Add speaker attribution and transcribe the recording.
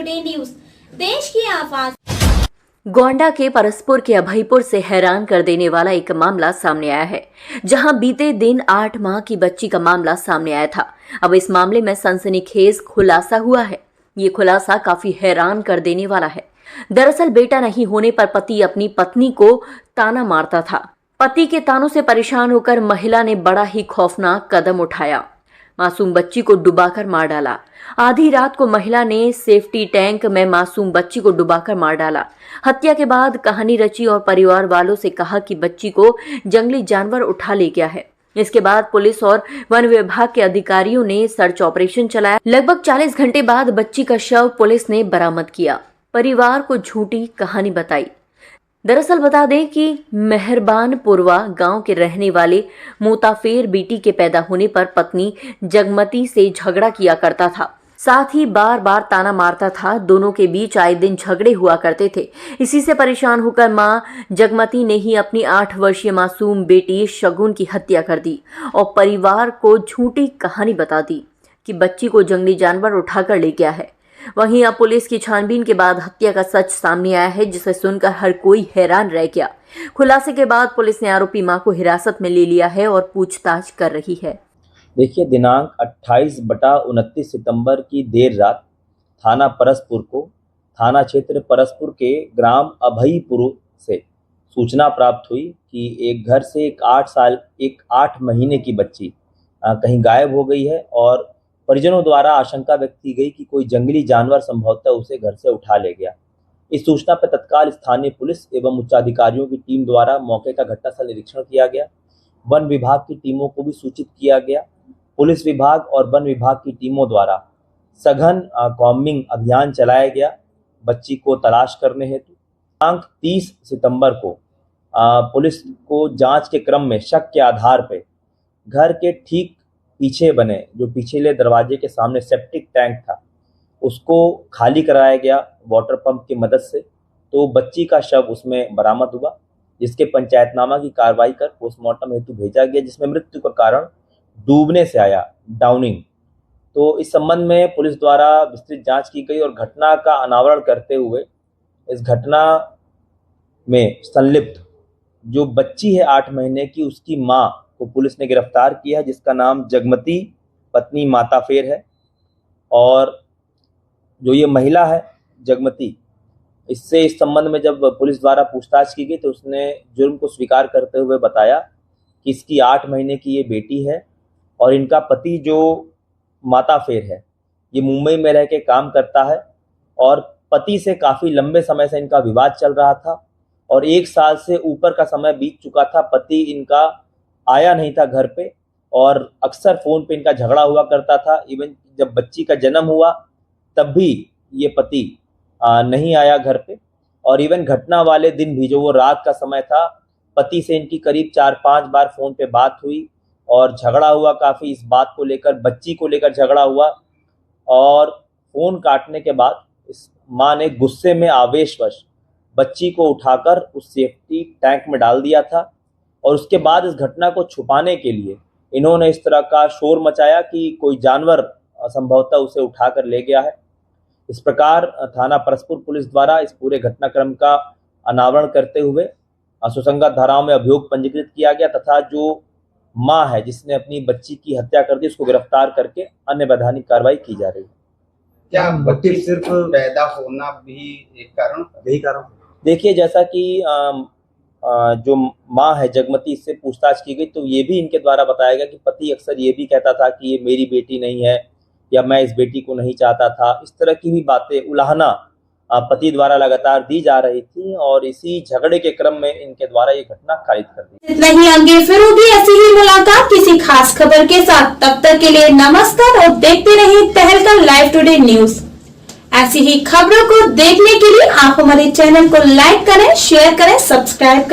Speaker 1: Today news, देश की आवाज।
Speaker 2: गोंडा के परसपुर के अभयपुर से हैरान कर देने वाला एक मामला सामने आया है, जहां बीते दिन 8 माह की बच्ची का मामला सामने आया था। अब इस मामले में सनसनीखेज खुलासा हुआ है। ये खुलासा काफी हैरान कर देने वाला है। दरअसल बेटा नहीं होने पर पति अपनी पत्नी को ताना मारता था। पति के तानों से परेशान होकर महिला ने बड़ा ही खौफनाक कदम उठाया। मासूम बच्ची को डुबाकर मार डाला। आधी रात को महिला ने सेफ्टी टैंक में मासूम बच्ची को डुबाकर मार डाला। हत्या के बाद कहानी रची और परिवार वालों से कहा कि बच्ची को जंगली जानवर उठा ले गया है। इसके बाद पुलिस और वन विभाग के अधिकारियों ने सर्च ऑपरेशन चलाया। लगभग 40 घंटे बाद बच्ची का शव पुलिस ने बरामद किया। परिवार को झूठी कहानी बताई। दरअसल बता दें कि मेहरबानपुरवा गांव के रहने वाले मोताफेर बेटी के पैदा होने पर पत्नी जगमती से झगड़ा किया करता था। साथ ही बार बार ताना मारता था। दोनों के बीच आए दिन झगड़े हुआ करते थे। इसी से परेशान होकर मां जगमती ने ही अपनी 8 वर्षीय मासूम बेटी शगुन की हत्या कर दी और परिवार को झूठी कहानी बता दी कि बच्ची को जंगली जानवर उठाकर ले गया है। वहीं अब पुलिस की छानबीन के बाद हत्या का सच सामने आया है, जिसे सुनकर हर कोई हैरान रह गया। खुलासे के बाद पुलिस ने आरोपी मां को हिरासत में ले लिया है और पूछताछ कर रही है।
Speaker 3: देखिए, दिनांक 28/29 सितंबर की देर रात थाना परसपुर को थाना क्षेत्र परसपुर के ग्राम अभयपुर से सूचना प्राप्त हुई कि एक घर से एक 8 महीने की बच्ची कहीं गायब हो गई है और परिजनों द्वारा आशंका व्यक्त की गई कि कोई जंगली जानवर संभवतः उसे घर से उठा ले गया। इस सूचना पर तत्काल स्थानीय पुलिस एवं उच्चाधिकारियों की टीम द्वारा मौके का घटनास्थल निरीक्षण किया गया। वन विभाग की टीमों को भी सूचित किया गया। पुलिस विभाग और वन विभाग की टीमों द्वारा सघन कॉम्बिंग अभियान चलाया गया बच्ची को तलाश करने हेतु। दिनांक 30 सितंबर को पुलिस को जांच के क्रम में शक के आधार पर घर के ठीक पीछे बने जो पिछले दरवाजे के सामने सेप्टिक टैंक था उसको खाली कराया गया वाटर पंप की मदद से। तो बच्ची का शव उसमें बरामद हुआ, जिसके पंचायतनामा की कार्रवाई कर पोस्टमार्टम हेतु भेजा गया, जिसमें मृत्यु का कारण डूबने से आया, डाउनिंग। तो इस संबंध में पुलिस द्वारा विस्तृत जांच की गई और घटना का अनावरण करते हुए इस घटना में संलिप्त जो बच्ची है 8 महीने की, उसकी मां को पुलिस ने गिरफ्तार किया है, जिसका नाम जगमती पत्नी माताफेर है। और जो ये महिला है जगमती, इससे इस संबंध में जब पुलिस द्वारा पूछताछ की गई तो उसने जुर्म को स्वीकार करते हुए बताया कि इसकी 8 महीने की ये बेटी है और इनका पति जो माताफेर है ये मुंबई में रह के काम करता है और पति से काफ़ी लंबे समय से इनका विवाद चल रहा था और 1 साल से ऊपर का समय बीत चुका था। पति इनका आया नहीं था घर पे और अक्सर फ़ोन पे इनका झगड़ा हुआ करता था। इवन जब बच्ची का जन्म हुआ तब भी ये पति नहीं आया घर पे और इवन घटना वाले दिन भी जो वो रात का समय था, पति से इनकी करीब 4-5 बार फ़ोन पे बात हुई और झगड़ा हुआ काफ़ी। इस बात को लेकर, बच्ची को लेकर झगड़ा हुआ और फ़ोन काटने के बाद इस माँ ने गुस्से में आवेशवश बच्ची को उठाकर उस सेफ्टी टैंक में डाल दिया था। और उसके बाद इस घटना को छुपाने के लिए इन्होंने इस तरह का शोर मचाया कि कोई जानवर संभवतः उसे उठाकर ले गया है। इस प्रकार थाना परसपुर पुलिस द्वारा इस पूरे घटनाक्रम का अनावरण करते हुए सुसंगत धाराओं में अभियोग पंजीकृत किया गया तथा जो मां है जिसने अपनी बच्ची की हत्या कर दी उसको गिरफ्तार करके अन्य वैधानिक कार्रवाई की जा रही है।
Speaker 4: क्या बच्ची सिर्फ पैदा होना भी एक कारण, यही कारण?
Speaker 3: देखिए, जैसा कि जो माँ है जगमती, इससे पूछताछ की गई तो ये भी इनके द्वारा बताया गया कि पति अक्सर ये भी कहता था कि ये मेरी बेटी नहीं है या मैं इस बेटी को नहीं चाहता था। इस तरह की भी बातें, उलाहना पति द्वारा लगातार दी जा रही थी और इसी झगड़े के क्रम में इनके द्वारा ये घटना खारिज कर दी।
Speaker 1: इतना ही, आगे फिर होगी ऐसी ही मुलाकात किसी खास खबर के साथ। तब तक के लिए नमस्कार और देखते रहिए तहलका लाइव टुडे न्यूज। ऐसी ही खबरों को देखने के लिए आप हमारे चैनल को लाइक करें, शेयर करें, सब्सक्राइब करें।